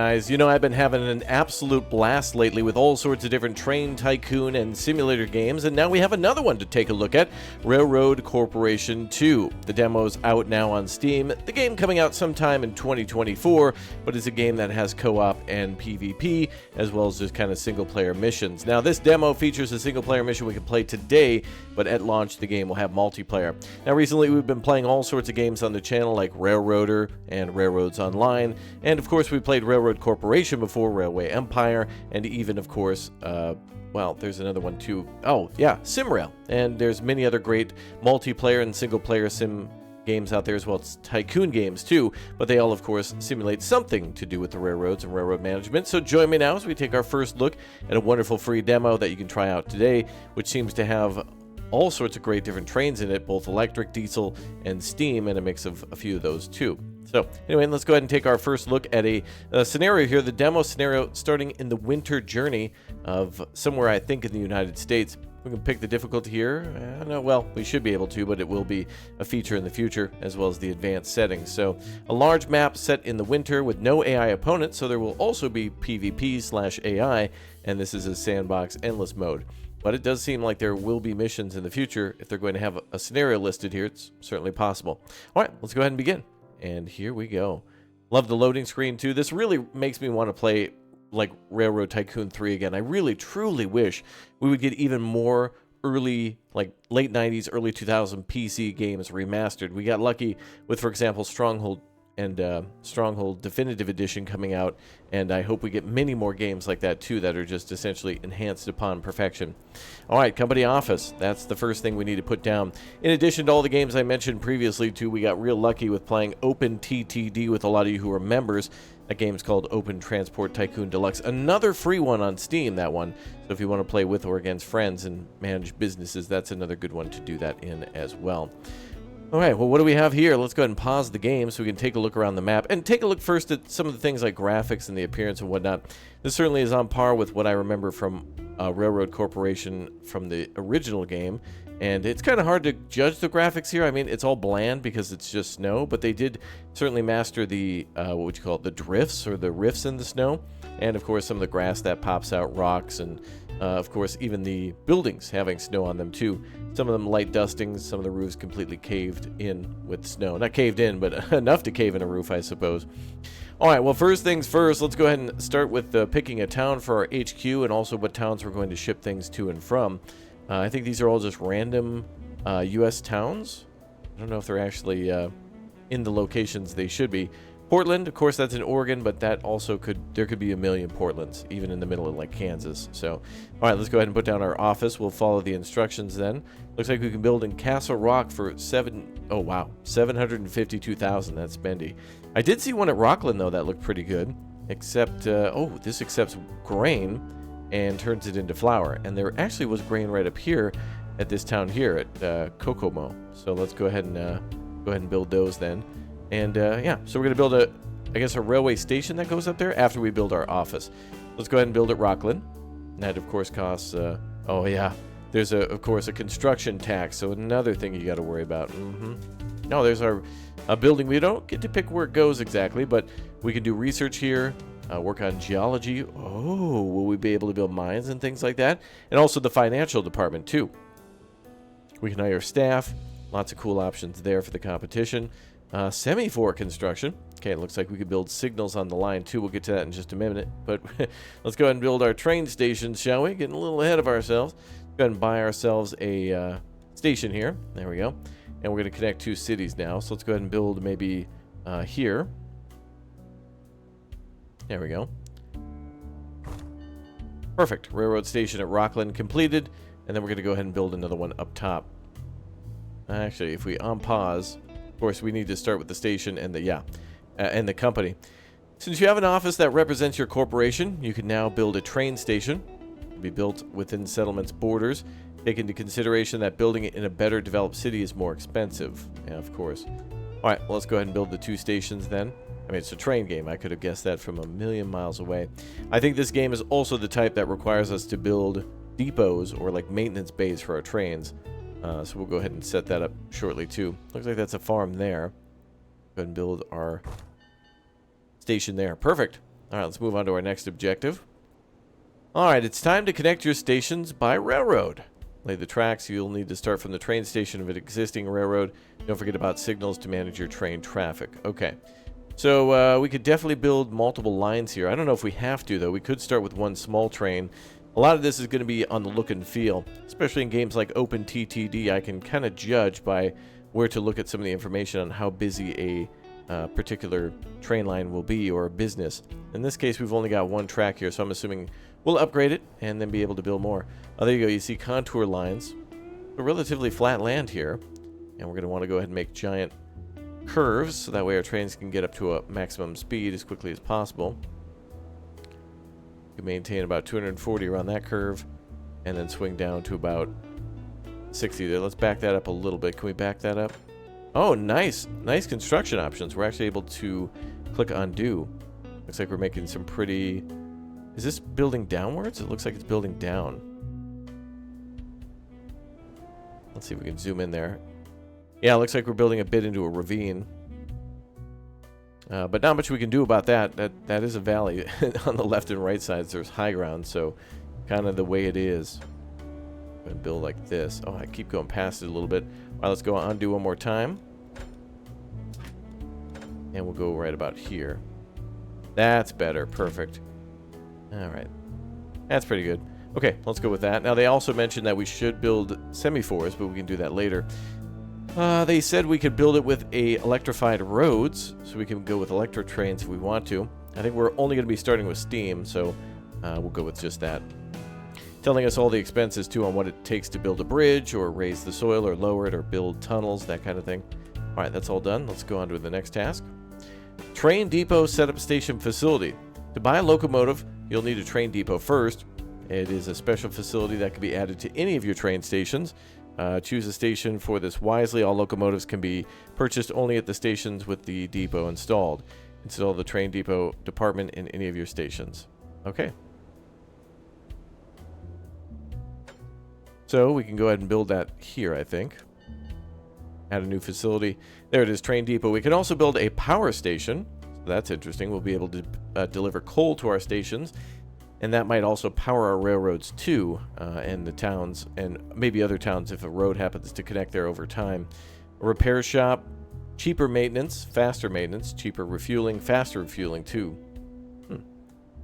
Guys, you know, I've been having an absolute blast lately with all sorts of different train tycoon and simulator games, and now we have another one to take a look at, Railroad Corporation 2. The demo's out now on Steam. The game coming out sometime in 2024, but it's a game that has co-op and PvP, as well as just kind of single-player missions. Now, this demo features a single-player mission we can play today, but at launch, the game will have multiplayer. Now, recently, we've been playing all sorts of games on the channel, like Railroader and Railroads Online, and of course, we played Railroad Corporation before, Railway Empire, and even, of course, well, there's another one too. Oh, yeah, SimRail. And there's many other great multiplayer and single-player sim games out there, as well as tycoon games too, but they all, of course, simulate something to do with the railroads and railroad management. So join me now as we take our first look at a wonderful free demo that you can try out today, which seems to have all sorts of great different trains in it, both electric, diesel, and steam, and a mix of a few of those too. So anyway, let's go ahead and take our first look at a scenario here, the demo scenario starting in the winter journey of somewhere, I think, in the United States. We can pick the difficulty here. No, well, we should be able to, but it will be a feature in the future, as well as the advanced settings. So a large map set in the winter with no AI opponents, so there will also be PvP/AI, and this is a sandbox endless mode. But it does seem like there will be missions in the future. If they're going to have a scenario listed here, it's certainly possible. All right, let's go ahead and begin. And here we go. Love the loading screen too. This really makes me want to play like Railroad Tycoon 3 again. I really, truly wish we would get even more early, like late 90s, early 2000 PC games remastered. We got lucky with, for example, Stronghold and Stronghold Definitive Edition coming out, and I hope we get many more games like that too that are just essentially enhanced upon perfection. All right, company office. That's the first thing we need to put down. In addition to all the games I mentioned previously too, we got real lucky with playing Open TTD with a lot of you who are members. That game's called Open Transport Tycoon Deluxe. Another free one on Steam, that one. So if you want to play with or against friends and manage businesses, that's another good one to do that in as well. All right, well, what do we have here? Let's go ahead and pause the game so we can take a look around the map and take a look first at some of the things like graphics and the appearance and whatnot. This certainly is on par with what I remember from Railroad Corporation from the original game, and it's kind of hard to judge the graphics here. I mean, it's all bland because it's just snow, but they did certainly master the, what would you call it, the drifts or the rifts in the snow, and of course some of the grass that pops out, rocks, and of course, even the buildings having snow on them, too. Some of them light dustings, some of the roofs completely caved in with snow. Not caved in, but enough to cave in a roof, I suppose. All right, well, first things first, let's go ahead and start with picking a town for our HQ and also what towns we're going to ship things to and from. I think these are all just random U.S. towns. I don't know if they're actually in the locations they should be. Portland, of course, that's in Oregon, but that also there could be a million Portlands, even in the middle of, like, Kansas. So, all right, let's go ahead and put down our office. We'll follow the instructions then. Looks like we can build in Castle Rock for 752,000. That's spendy. I did see one at Rockland, though, that looked pretty good, except, oh, this accepts grain and turns it into flour. And there actually was grain right up here at this town here at Kokomo. So let's go ahead and build those then. And yeah, so we're going to build I guess a railway station that goes up there after we build our office. Let's go ahead and build at Rockland. And that, of course, costs, oh yeah, there's, of course, a construction tax. So another thing you got to worry about. No, there's our building. We don't get to pick where it goes exactly, but we can do research here, work on geology. Oh, will we be able to build mines and things like that? And also the financial department, too. We can hire staff. Lots of cool options there for the competition. Semaphore construction. Okay, it looks like we could build signals on the line too. We'll get to that in just a minute. But let's go ahead and build our train stations, shall we? Getting a little ahead of ourselves. Go ahead and buy ourselves a station here. There we go. And we're going to connect two cities now. So let's go ahead and build maybe here. There we go. Perfect. Railroad station at Rockland completed. And then we're going to go ahead and build another one up top. Actually, if we unpause... Of course, we need to start with the station and and the company. Since you have an office that represents your corporation, you can now build a train station. It'll be built within settlement's borders. Take into consideration that building it in a better developed city is more expensive. Yeah, of course. All right, well, let's go ahead and build the two stations then. I mean, it's a train game. I could have guessed that from a million miles away. I think this game is also the type that requires us to build depots or like maintenance bays for our trains. So we'll go ahead and set that up shortly too. Looks like that's a farm there. Go ahead and build our station there. Perfect. All right, let's move on to our next objective. All right, it's time to connect your stations by railroad. Lay the tracks. You'll need to start from the train station of an existing railroad. Don't forget about signals to manage your train traffic. Okay. So we could definitely build multiple lines here. I don't know if we have to, though. We could start with one small train. A lot of this is going to be on the look and feel, especially in games like OpenTTD. I can kind of judge by where to look at some of the information on how busy a particular train line will be, or a business. In this case, we've only got one track here, so I'm assuming we'll upgrade it and then be able to build more. Oh, there you go. You see contour lines. A relatively flat land here. And we're going to want to go ahead and make giant curves, so that way our trains can get up to a maximum speed as quickly as possible. We can maintain about 240 around that curve, and then swing down to about 60 there. Let's back that up a little bit. Can we back that up? Oh, nice. Nice construction options. We're actually able to click undo. Looks like we're making some pretty... Is this building downwards? It looks like it's building down. Let's see if we can zoom in there. Yeah, it looks like we're building a bit into a ravine. But not much we can do about that. That is a valley. On the left and right sides, there's high ground, so kind of the way it is. I'm going to build like this. Oh, I keep going past it a little bit. All right, let's go undo one more time. And we'll go right about here. That's better. Perfect. All right. That's pretty good. Okay, let's go with that. Now, they also mentioned that we should build semaphores, but we can do that later. They said we could build it with electrified roads, so we can go with electric trains if we want to. I think we're only going to be starting with steam, so we'll go with just that. Telling us all the expenses, too, on what it takes to build a bridge, or raise the soil, or lower it, or build tunnels, that kind of thing. All right, that's all done. Let's go on to the next task. Train depot setup station facility. To buy a locomotive, you'll need a train depot first. It is a special facility that can be added to any of your train stations. Choose a station for this wisely. All locomotives can be purchased only at the stations with the depot installed. Install the train depot department in any of your stations. Okay. So we can go ahead and build that here, I think. Add a new facility. There it is, train depot. We can also build a power station. So that's interesting. We'll be able to deliver coal to our stations. And that might also power our railroads too, and the towns, and maybe other towns if a road happens to connect there over time. A repair shop, cheaper maintenance, faster maintenance, cheaper refueling, faster refueling too.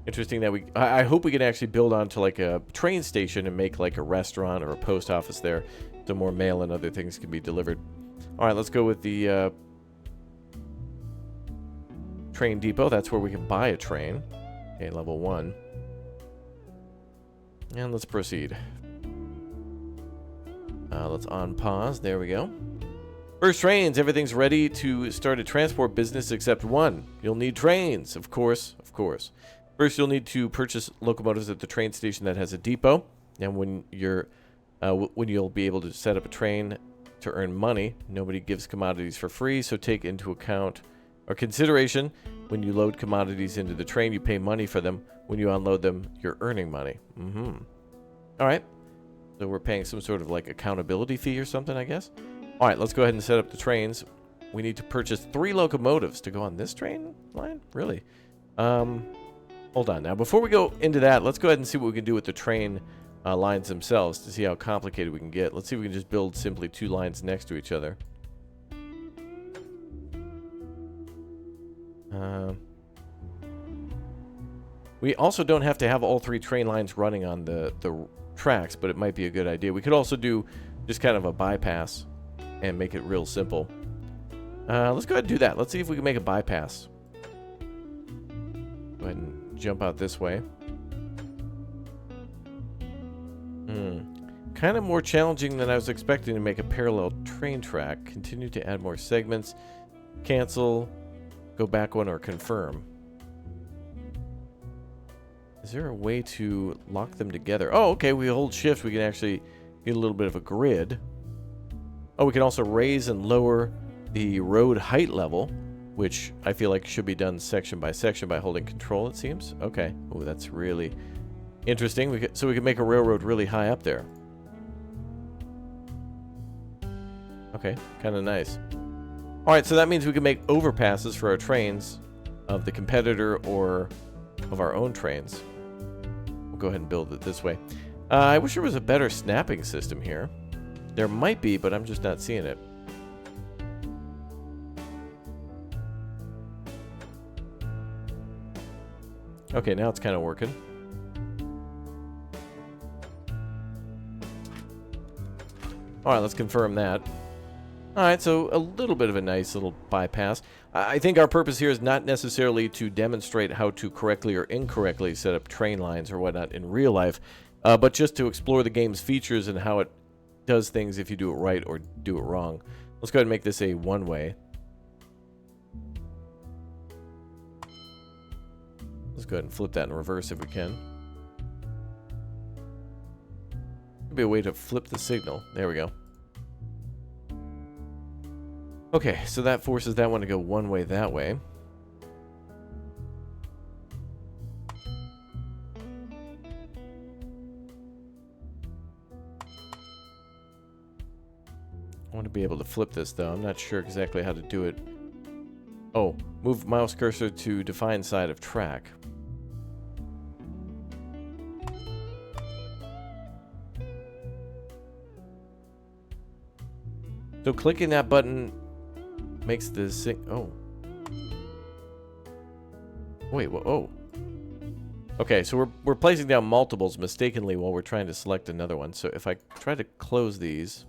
Interesting that I hope we can actually build onto like a train station and make like a restaurant or a post office there, so more mail and other things can be delivered. All right, let's go with the train depot. That's where we can buy a train. Okay, level 1. And let's proceed. Let's on pause. There we go. First trains. Everything's ready to start a transport business except one. You'll need trains, of course. Of course. First, you'll need to purchase locomotives at the train station that has a depot. And when you'll be able to set up a train to earn money, nobody gives commodities for free. So take into account or consideration when you load commodities into the train, you pay money for them. When you unload them, you're earning money. All right. So we're paying some sort of like accountability fee or something, I guess. All right, let's go ahead and set up the trains. We need to purchase 3 locomotives to go on this train line? Really? Hold on. Now, before we go into that, let's go ahead and see what we can do with the train lines themselves to see how complicated we can get. Let's see if we can just build simply 2 lines next to each other. We also don't have to have all 3 train lines running on the tracks, but it might be a good idea. We could also do just kind of a bypass and make it real simple. Let's go ahead and do that. Let's see if we can make a bypass. Go ahead and jump out this way. Kind of more challenging than I was expecting to make a parallel train track. Continue to add more segments. Cancel. Go back one or confirm. Is there a way to lock them together? Oh, okay. We hold shift. We can actually get a little bit of a grid. Oh, we can also raise and lower the road height level, which I feel like should be done section by section by holding control, it seems. Okay. Oh, that's really interesting. So we can make a railroad really high up there. Okay. Kind of nice. All right. So that means we can make overpasses for our trains of the competitor or of our own trains. We'll go ahead and build it this way. I wish there was a better snapping system here. There might be, but I'm just not seeing it. Okay, now it's kind of working. Alright, let's confirm that. Alright, so a little bit of a nice little bypass. I think our purpose here is not necessarily to demonstrate how to correctly or incorrectly set up train lines or whatnot in real life, but just to explore the game's features and how it does things if you do it right or do it wrong. Let's go ahead and make this a one-way. Let's go ahead and flip that in reverse if we can. Be a way to flip the signal. There we go. Okay, so that forces that one to go one way that way. I want to be able to flip this though. I'm not sure exactly how to do it. Oh, move mouse cursor to define side of track. So clicking that button makes the oh. Wait, oh. Okay, so we're placing down multiples mistakenly while we're trying to select another one. So if I try to close these.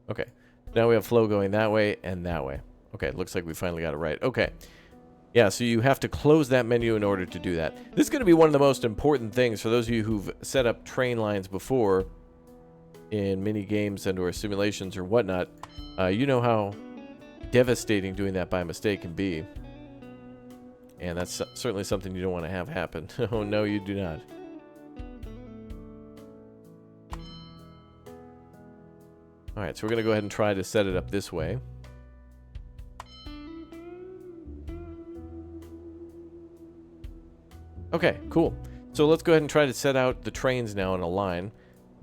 Okay. Now we have flow going that way and that way. Okay, it looks like we finally got it right. Okay. Yeah, so you have to close that menu in order to do that. This is going to be one of the most important things for those of you who've set up train lines before in mini games and or simulations or whatnot. You know how devastating doing that by mistake can be. And that's certainly something you don't want to have happen. Oh, no, you do not. Alright, so we're going to go ahead and try to set it up this way. Okay, cool. So let's go ahead and try to set out the trains now in a line.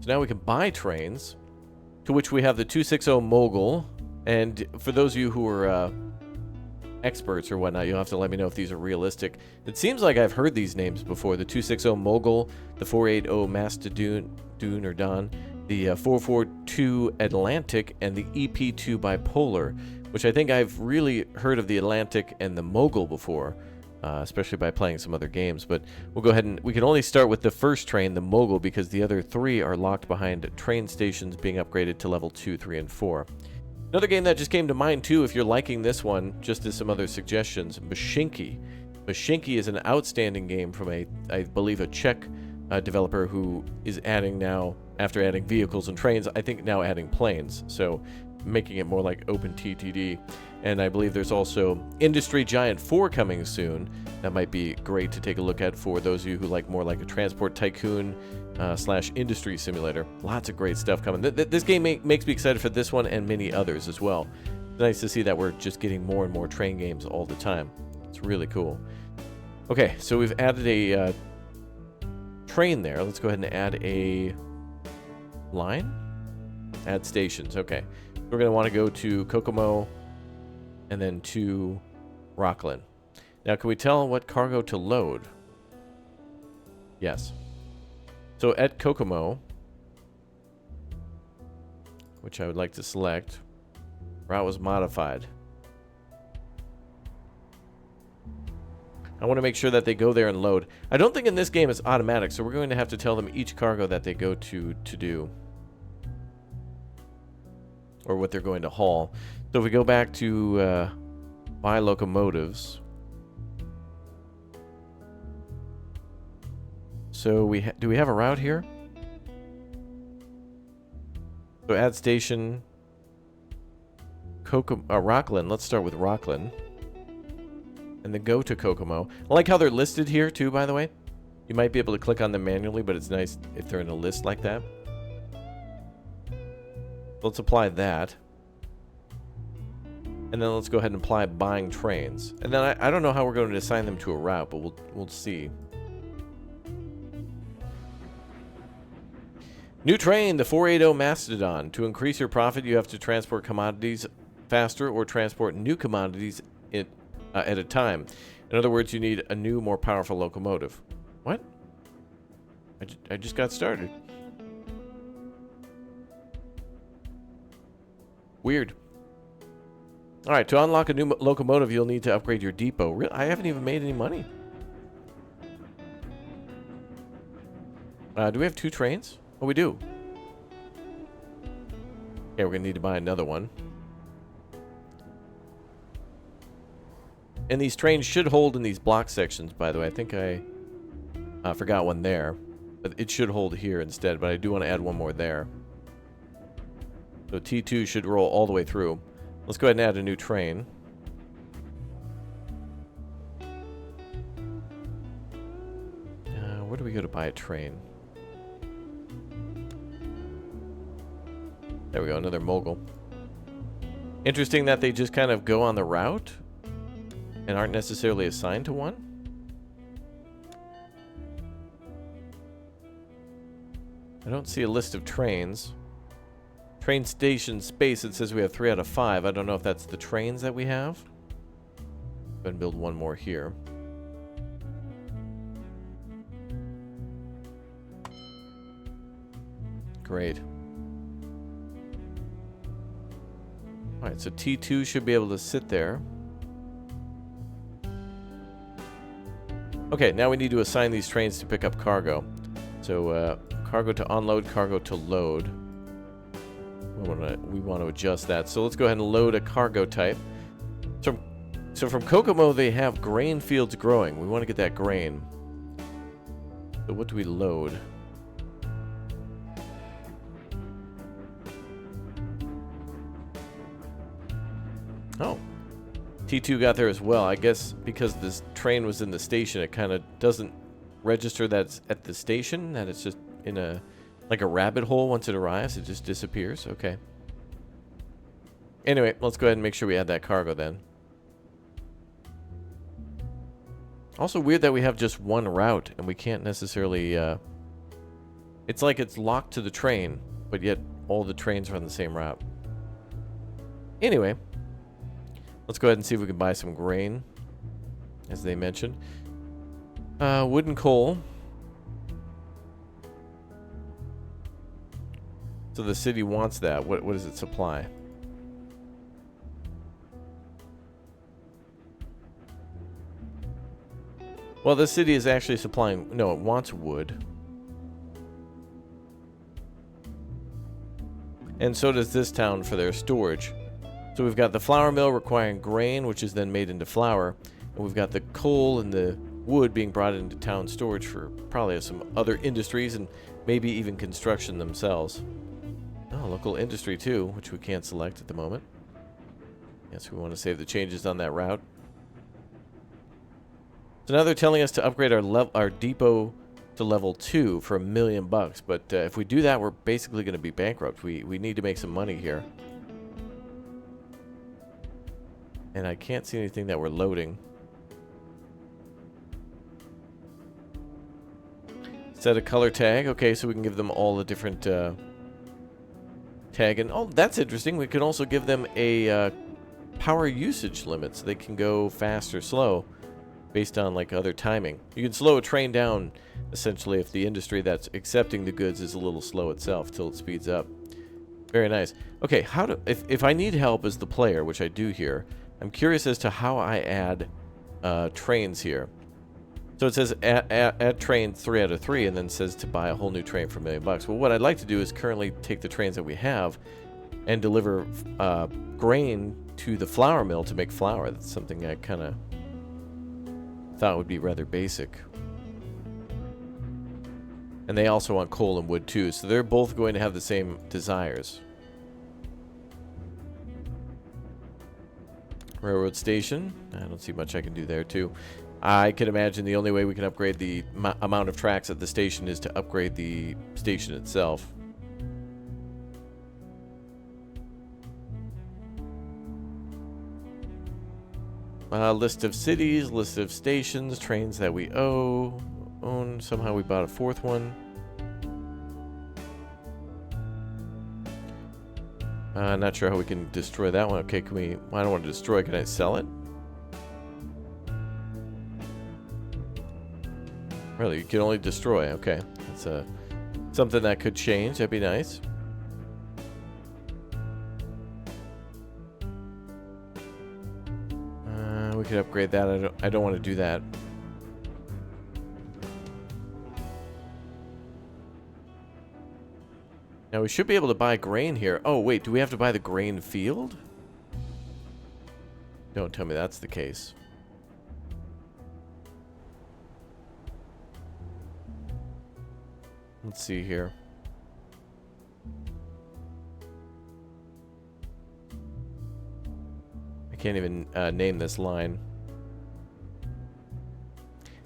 So now we can buy trains, to which we have the 260 Mogul. And for those of you who are experts or whatnot, you'll have to let me know if these are realistic. It seems like I've heard these names before. The 260 Mogul, the 480 Mastodon, or Don, the 442 Atlantic, and the EP2 Bipolar, which I think I've really heard of the Atlantic and the Mogul before. Especially by playing some other games, but we'll go ahead and we can only start with the first train, the Mogul, because the other three are locked behind train stations being upgraded to level 2, 3, and 4. Another game that just came to mind too, if you're liking this one, just as some other suggestions, Mashinki. Mashinki is an outstanding game from I believe a Czech developer who is adding now, after adding vehicles and trains, I think now adding planes, so making it more like OpenTTD. And I believe there's also Industry Giant 4 coming soon. That might be great to take a look at for those of you who like more like a transport tycoon / industry simulator. Lots of great stuff coming. This game makes me excited for this one and many others as well. It's nice to see that we're just getting more and more train games all the time. It's really cool. Okay, so we've added a train there. Let's go ahead and add a line. Add stations. Okay. We're going to want to go to Kokomo and then to Rockland. Now, can we tell what cargo to load? Yes. So at Kokomo, which I would like to select, route was modified. I want to make sure that they go there and load. I don't think in this game it's automatic, so we're going to have to tell them each cargo that they go to do. Or what they're going to haul. So if we go back to buy locomotives. So do we have a route here? So add station Rockland. Let's start with Rockland. And then go to Kokomo. I like how they're listed here too, by the way. You might be able to click on them manually, but it's nice if they're in a list like that. Let's apply that. And then let's go ahead and apply buying trains. And then I don't know how we're going to assign them to a route, but we'll see. New train, the 480 Mastodon. To increase your profit, you have to transport commodities faster or transport new commodities at a time. In other words, you need a new, more powerful locomotive. What? I just got started. Weird. Alright, to unlock a new locomotive, you'll need to upgrade your depot. I haven't even made any money. Do we have 2 trains? Oh, we do. Okay, we're going to need to buy another one. And these trains should hold in these block sections, by the way. I think I forgot one there. But it should hold here instead, but I do want to add one more there. So T2 should roll all the way through. Let's go ahead and add a new train. Where do we go to buy a train? There we go, another mogul. Interesting that they just kind of go on the route and aren't necessarily assigned to one. I don't see a list of trains. Train station space, it says we have 3 out of 5. I don't know if that's the trains that we have. Go ahead and build one more here. Great. Alright, so T2 should be able to sit there. Okay, now we need to assign these trains to pick up cargo. So, cargo to unload, cargo to load. We want to adjust that. So let's go ahead and load a cargo type. So from Kokomo, they have grain fields growing. We want to get that grain. So what do we load? Oh, T2 got there as well. I guess because this train was in the station, it kind of doesn't register that it's at the station, that it's just in a, like a rabbit hole. Once it arrives, it just disappears. Okay. Anyway, let's go ahead and make sure we add that cargo then. Also weird that we have just one route and we can't necessarily, it's like it's locked to the train, but yet all the trains are on the same route. Anyway, let's go ahead and see if we can buy some grain, as they mentioned. Wood and coal. So the city wants that. What does it supply? Well, the city is actually supplying... No, it wants wood. And so does this town for their storage. So we've got the flour mill requiring grain, which is then made into flour. And we've got the coal and the wood being brought into town storage for probably some other industries and maybe even construction themselves. Oh, local industry too, which we can't select at the moment. Yes, we want to save the changes on that route. So now they're telling us to upgrade our depot to level 2 for $1 million. But if we do that, we're basically going to be bankrupt. We need to make some money here. And I can't see anything that we're loading. Set a color tag. Okay, so we can give them all the different tag. And oh, that's interesting. We can also give them a power usage limit, so they can go fast or slow based on like other timing. You can slow a train down essentially if the industry that's accepting the goods is a little slow itself till it speeds up. Very nice. Okay, if I need help as the player, which I do here, I'm curious as to how I add trains here. So it says add train 3 out of 3 and then says to buy a whole new train for $1 million. Well, what I'd like to do is currently take the trains that we have and deliver grain to the flour mill to make flour. That's something I kind of thought would be rather basic. And they also want coal and wood too, so they're both going to have the same desires. Railroad station. I don't see much I can do there too. I can imagine the only way we can upgrade the amount of tracks at the station is to upgrade the station itself. List of cities, list of stations, trains that we own. Somehow we bought a 4th one. Not sure how we can destroy that one. Okay, I don't want to destroy. Can I sell it? Really, you can only destroy. Okay, that's something that could change. That'd be nice. We could upgrade that. I don't want to do that. Now we should be able to buy grain here. Oh wait, do we have to buy the grain field? Don't tell me that's the case. Let's see here. I can't even name this line.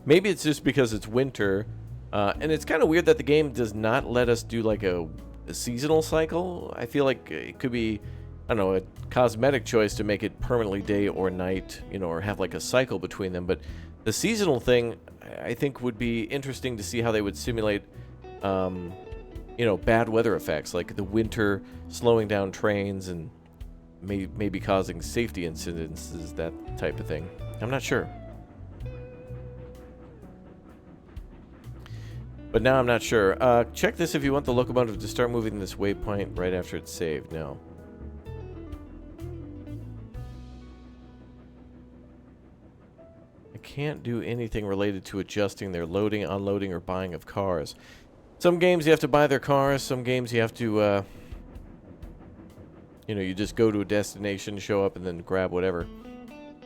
Maybe it's just because it's winter. And it's kind of weird that the game does not let us do like a seasonal cycle. I feel like it could be, I don't know, a cosmetic choice to make it permanently day or night, you know, or have like a cycle between them. But the seasonal thing, I think, would be interesting to see how they would simulate, you know, bad weather effects, like the winter slowing down trains and maybe causing safety incidences, that type of thing. I'm not sure. But now I'm not sure. Check this if you want the locomotive to start moving this waypoint right after it's saved. No. I can't do anything related to adjusting their loading, unloading, or buying of cars. Some games you have to buy their cars. Some games you have to, you know, you just go to a destination, show up, and then grab whatever.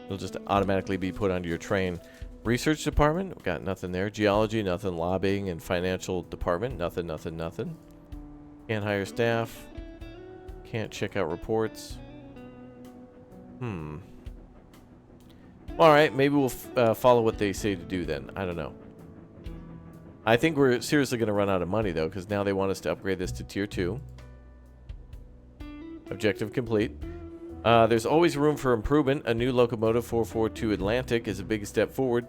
It'll just automatically be put onto your train. Research department, we've got nothing there. Geology, nothing. Lobbying and financial department, nothing. Can't hire staff. Can't check out reports. Alright, maybe we'll follow what they say to do then. I don't know. I think we're seriously going to run out of money, though, because now they want us to upgrade this to Tier 2. Objective complete. There's always room for improvement. A new Locomotive 442 Atlantic is a big step forward.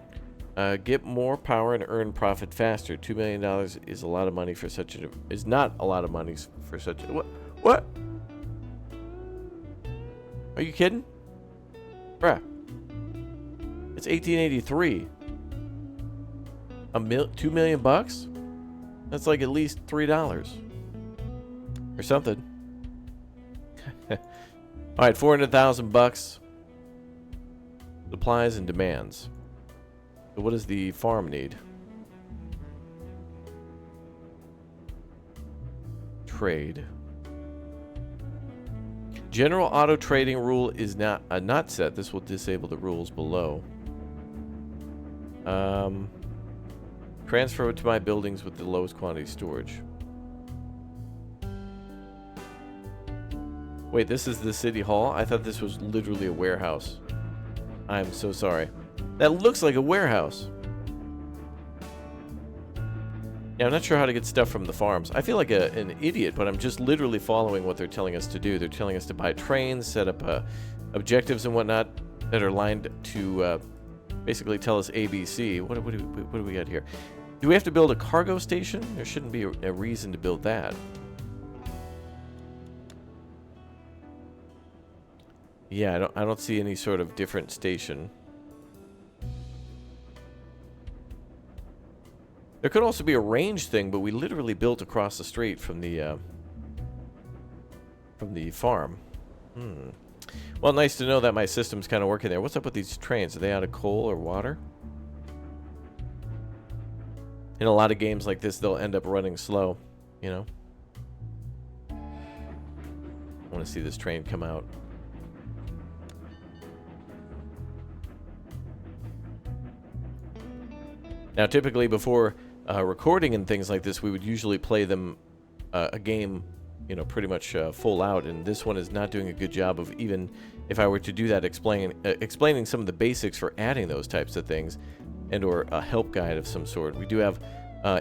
Get more power and earn profit faster. $2 million is a lot of money for such a... is not a lot of money for such a... What? Are you kidding? Bruh. It's 1883. $2 million bucks? That's like at least $3. Or something. All right, 400,000 bucks. Supplies and demands. So what does the farm need? Trade. General auto trading rule is not set. This will disable the rules below. Transfer it to my buildings with the lowest quantity storage. Wait, this is the city hall? I thought this was literally a warehouse. I'm so sorry. That looks like a warehouse. Yeah, I'm not sure how to get stuff from the farms. I feel like an idiot, but I'm just literally following what they're telling us to do. They're telling us to buy trains, set up objectives and whatnot that are lined to basically tell us ABC. What do we got here? Do we have to build a cargo station? There shouldn't be a reason to build that. Yeah, I don't see any sort of different station. There could also be a range thing, but we literally built across the street from the farm. Well, nice to know that my system's kind of working there. What's up with these trains? Are they out of coal or water? In a lot of games like this, they'll end up running slow, you know? I want to see this train come out. Now, typically before recording and things like this, we would usually play them a game, you know, pretty much full out. And this one is not doing a good job of, even if I were to do that, explaining some of the basics for adding those types of things, and or a help guide of some sort. We do have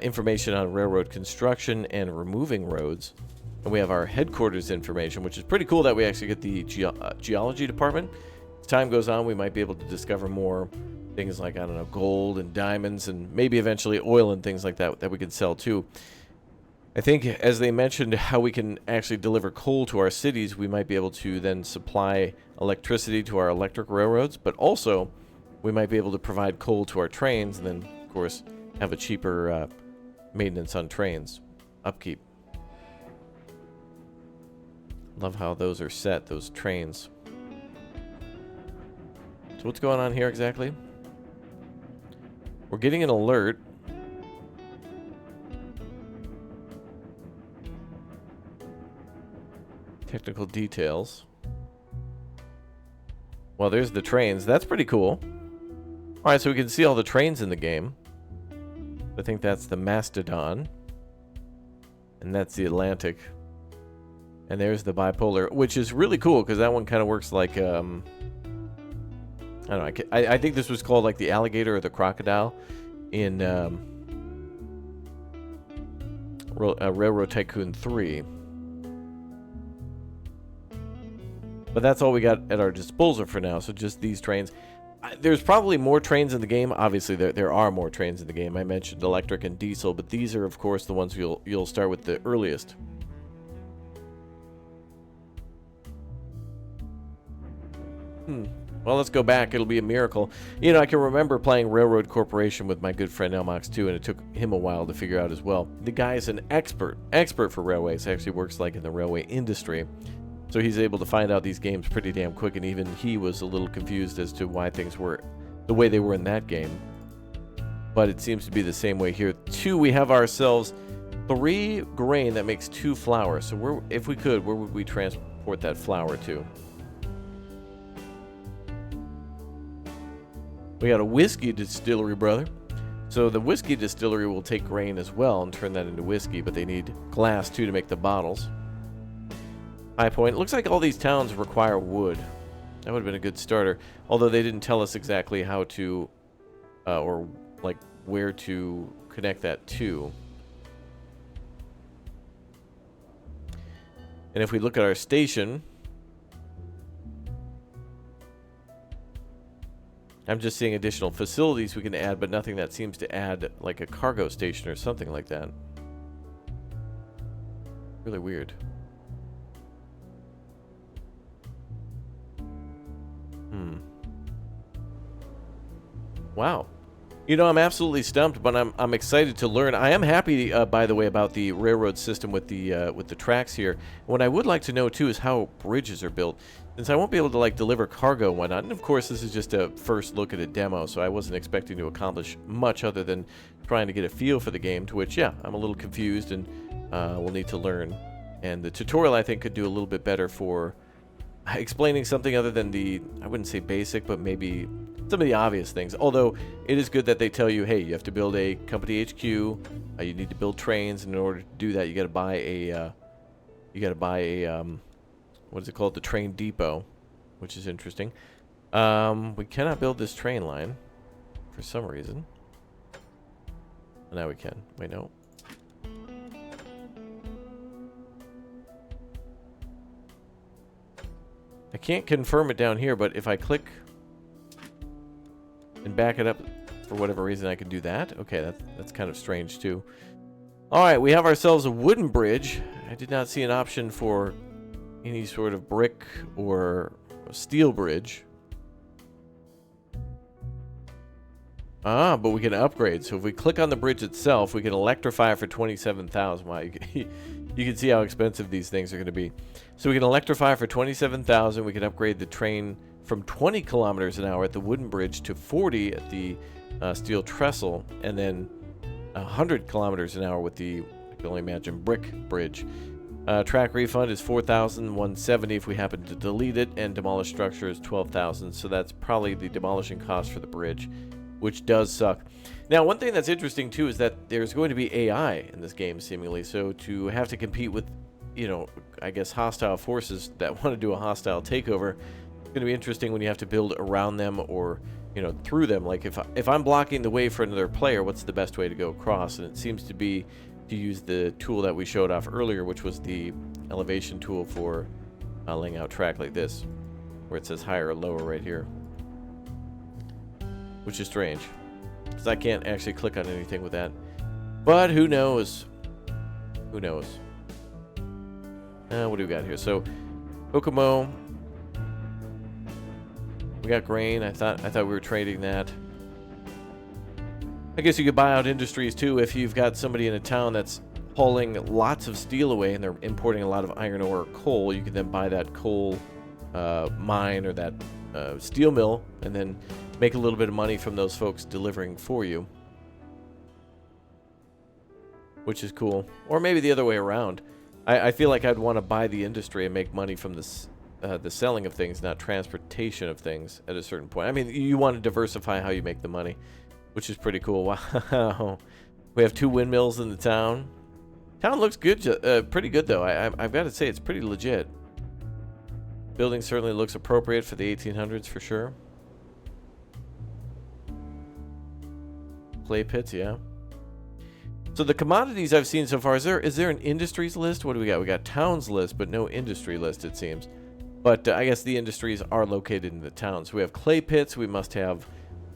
information on railroad construction and removing roads. And we have our headquarters information, which is pretty cool that we actually get the geology department. As time goes on, we might be able to discover more things like, I don't know, gold and diamonds, and maybe eventually oil and things like that we can sell too. I think, as they mentioned, how we can actually deliver coal to our cities, we might be able to then supply electricity to our electric railroads, but also we might be able to provide coal to our trains, and then, of course, have a cheaper maintenance on trains, upkeep. Love how those are set, those trains. So what's going on here exactly? We're getting an alert. Technical details. Well, there's the trains. That's pretty cool. All right, so we can see all the trains in the game. I think that's the Mastodon. And that's the Atlantic. And there's the bipolar, which is really cool because that one kind of works like, I don't know, I think this was called like the alligator or the crocodile in Railroad Tycoon 3. But that's all we got at our disposal for now, so just these trains. There's probably more trains in the game. Obviously, there are more trains in the game. I mentioned electric and diesel, but these are, of course, the ones you'll start with the earliest. Well, let's go back. It'll be a miracle. You know, I can remember playing Railroad Corporation with my good friend Elmox too, and it took him a while to figure out as well. The guy is an expert for railways. Actually works like in the railway industry. So he's able to find out these games pretty damn quick, and even he was a little confused as to why things were the way they were in that game. But it seems to be the same way here. 2, we have ourselves 3 grain that makes 2 flour. So if we could, where would we transport that flour to? We got a whiskey distillery, brother. So the whiskey distillery will take grain as well and turn that into whiskey, but they need glass too to make the bottles. High Point. It looks like all these towns require wood. That would have been a good starter. Although they didn't tell us exactly how to, or like where to connect that to. And if we look at our station, I'm just seeing additional facilities we can add, but nothing that seems to add like a cargo station or something like that. Really weird. Wow. You know, I'm absolutely stumped, but I'm excited to learn. I am happy, by the way, about the railroad system with the tracks here. What I would like to know too is how bridges are built, since I won't be able to like deliver cargo and whatnot. And of course, this is just a first look at a demo, so I wasn't expecting to accomplish much other than trying to get a feel for the game. To which, yeah, I'm a little confused, and we'll need to learn. And the tutorial I think could do a little bit better for explaining something other than I wouldn't say basic, but maybe some of the obvious things. Although it is good that they tell you, hey, you have to build a company HQ. You need to build trains, and in order to do that, you got to buy a what is it called? The train depot, which is interesting. We cannot build this train line for some reason. Now we can. Wait, no. I can't confirm it down here, but if I click and back it up for whatever reason, I can do that. Okay, that's kind of strange too. All right, we have ourselves a wooden bridge. I did not see an option for any sort of brick or steel bridge. But we can upgrade. So if we click on the bridge itself, we can electrify it for 27,000. Wow, you can see how expensive these things are going to be. So we can electrify for 27,000. We can upgrade the train from 20 kilometers an hour at the wooden bridge to 40 at the steel trestle, and then 100 kilometers an hour with the, I can only imagine, brick bridge. Track refund is 4,170 if we happen to delete it, and demolish structure is 12,000. So that's probably the demolishing cost for the bridge, which does suck. Now, one thing that's interesting too is that there's going to be AI in this game, seemingly. So to have to compete with, you know, I guess hostile forces that want to do a hostile takeover, it's going to be interesting when you have to build around them or, you know, through them. Like if I'm blocking the way for another player, what's the best way to go across? And it seems to be to use the tool that we showed off earlier, which was the elevation tool for laying out track like this, where it says higher or lower right here. Which is strange, because I can't actually click on anything with that. But who knows? Who knows? What do we got here? So, Kokomo. We got grain. I thought we were trading that. I guess you could buy out industries too if you've got somebody in a town that's hauling lots of steel away and they're importing a lot of iron ore or coal. You can then buy that coal mine or that steel mill and then make a little bit of money from those folks delivering for you, which is cool. Or maybe the other way around. I feel like I'd want to buy the industry and make money from this, the selling of things, not transportation of things at a certain point. I mean, you want to diversify how you make the money, which is pretty cool. Wow. We have 2 windmills in the town. Town looks good, pretty good though. I've got to say it's pretty legit. Building certainly looks appropriate for the 1800s for sure. Clay pits, yeah. So the commodities I've seen so far, is there an industries list? What do we got? We got towns list, but no industry list, it seems. But I guess the industries are located in the towns. We have clay pits. We must have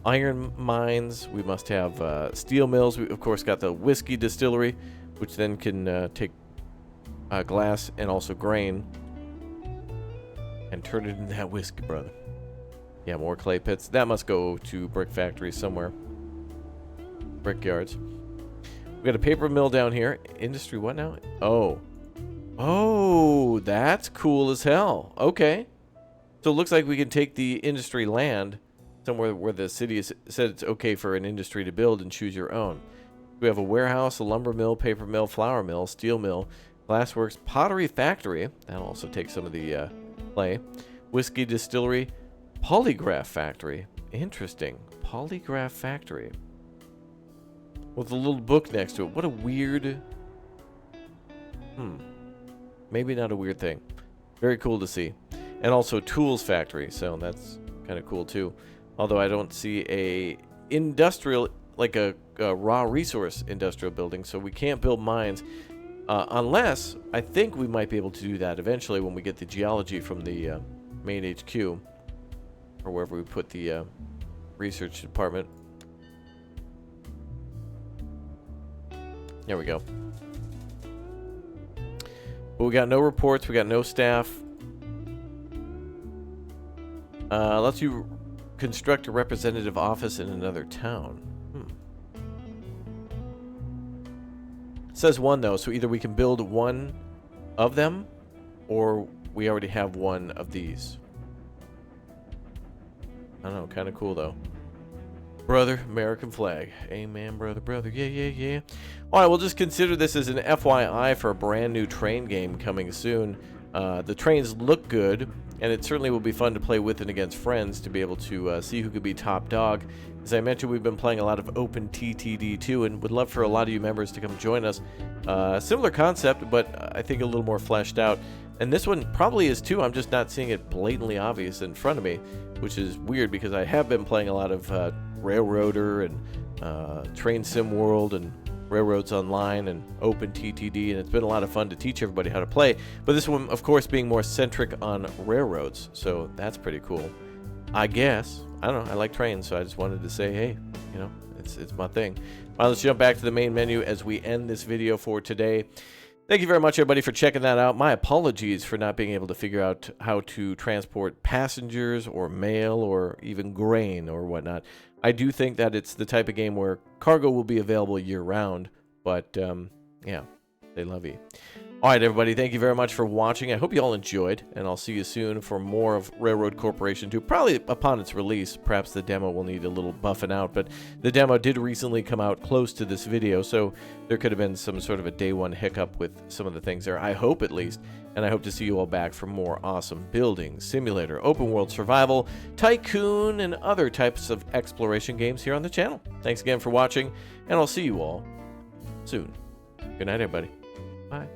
iron mines. We must have steel mills. We, of course, got the whiskey distillery, which then can take glass and also grain and turn it into that whiskey, brother. Yeah, more clay pits. That must go to brick factories somewhere. Brickyards. We got a paper mill down here. Industry what now? Oh, that's cool as hell. Okay. So it looks like we can take the industry land somewhere where the city has said it's okay for an industry to build and choose your own. We have a warehouse, a lumber mill, paper mill, flour mill, steel mill, glassworks, pottery factory. That'll also take some of the clay. Whiskey distillery, polygraph factory. Interesting. Polygraph factory. With a little book next to it. What a weird... Maybe not a weird thing. Very cool to see. And also tools factory, so that's kind of cool too. Although I don't see a industrial, like a raw resource industrial building, so we can't build mines unless, I think we might be able to do that eventually when we get the geology from the main HQ, or wherever we put the research department. There we go. But we got no reports. We got no staff. Lets you construct a representative office in another town. Says 1 though, so either we can build 1 of them, or we already have 1 of these. I don't know. Kind of cool though. Brother, American flag. Amen, brother, brother. Yeah, yeah, yeah. All right, we'll just consider this as an FYI for a brand new train game coming soon. The trains look good, and it certainly will be fun to play with and against friends to be able to see who could be top dog. As I mentioned, we've been playing a lot of Open TTD2, and would love for a lot of you members to come join us. Similar concept, but I think a little more fleshed out. And this one probably is too. I'm just not seeing it blatantly obvious in front of me, which is weird because I have been playing a lot of Railroader and Train Sim World and Railroads Online and Open TTD, and it's been a lot of fun to teach everybody how to play. But this one, of course, being more centric on railroads, so that's pretty cool. I guess. I don't know. I like trains, so I just wanted to say, hey, you know, it's my thing. All right, let's jump back to the main menu as we end this video for today. Thank you very much, everybody, for checking that out. My apologies for not being able to figure out how to transport passengers or mail or even grain or whatnot. I do think that it's the type of game where cargo will be available year-round, but, yeah, they love you. All right, everybody, thank you very much for watching. I hope you all enjoyed, and I'll see you soon for more of Railroad Corporation 2. Probably upon its release. Perhaps the demo will need a little buffing out, but the demo did recently come out close to this video, so there could have been some sort of a day one hiccup with some of the things there. I hope, at least, and I hope to see you all back for more awesome building, simulator, open world survival, Tycoon, and other types of exploration games here on the channel. Thanks again for watching, and I'll see you all soon. Good night, everybody. Bye.